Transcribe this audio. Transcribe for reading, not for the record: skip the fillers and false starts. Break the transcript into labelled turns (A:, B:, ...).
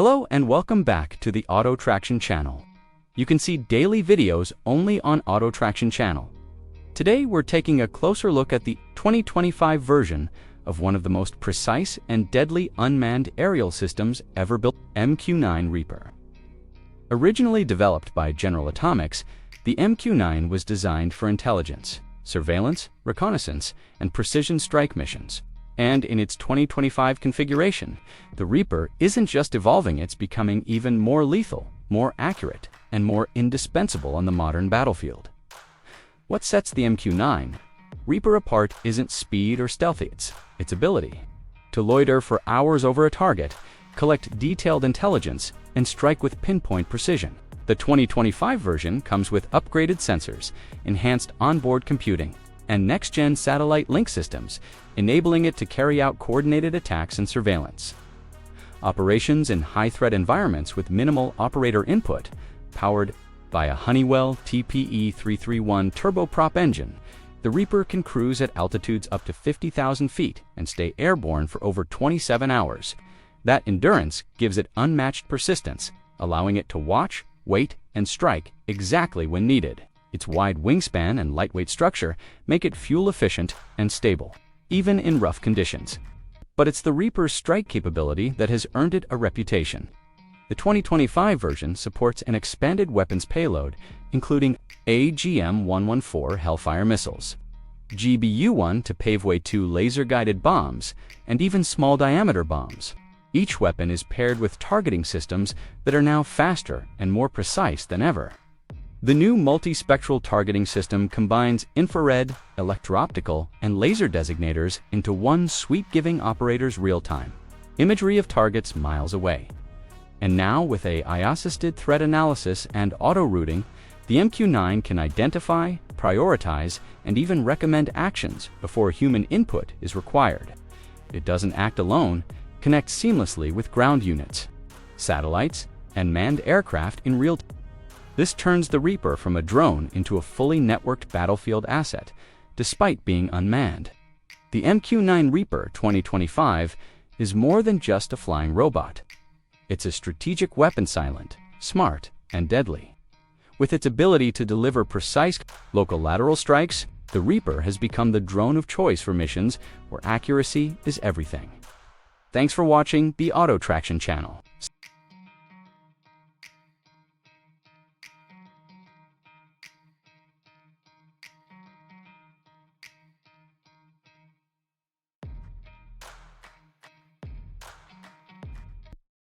A: Hello and welcome back to the Auto Traction channel. You can see daily videos only on Auto Traction channel. Today we're taking a closer look at the 2025 version of one of the most precise and deadly unmanned aerial systems ever built, MQ-9 Reaper. Originally developed by General Atomics, the MQ-9 was designed for intelligence, surveillance, reconnaissance, and precision strike missions. And in its 2025 configuration, the Reaper isn't just evolving, it's becoming even more lethal, more accurate, and more indispensable on the modern battlefield. What sets the MQ-9 Reaper apart isn't speed or stealth, it's its ability to loiter for hours over a target, collect detailed intelligence, and strike with pinpoint precision. The 2025 version comes with upgraded sensors, enhanced onboard computing, and next-gen satellite link systems, enabling it to carry out coordinated attacks and surveillance. Operations in high-threat environments with minimal operator input, powered by a Honeywell TPE-331 turboprop engine, the Reaper can cruise at altitudes up to 50,000 feet and stay airborne for over 27 hours. That endurance gives it unmatched persistence, allowing it to watch, wait, and strike exactly when needed. Its wide wingspan and lightweight structure make it fuel-efficient and stable, even in rough conditions. But it's the Reaper's strike capability that has earned it a reputation. The 2025 version supports an expanded weapons payload, including AGM-114 Hellfire missiles, GBU-1 to pave way to laser-guided bombs, and even small-diameter bombs. Each weapon is paired with targeting systems that are now faster and more precise than ever. The new multispectral targeting system combines infrared, electro-optical, and laser designators into one suite, giving operators real-time imagery of targets miles away. And now, with AI-assisted threat analysis and auto-routing, the MQ-9 can identify, prioritize, and even recommend actions before human input is required. It doesn't act alone, connects seamlessly with ground units, satellites, and manned aircraft in real time. This turns the Reaper from a drone into a fully networked battlefield asset, despite being unmanned. The MQ-9 Reaper 2025 is more than just a flying robot. It's a strategic weapon, silent, smart, and deadly. With its ability to deliver precise local lateral strikes, the Reaper has become the drone of choice for missions where accuracy is everything. Thanks for watching the Auto Traction channel.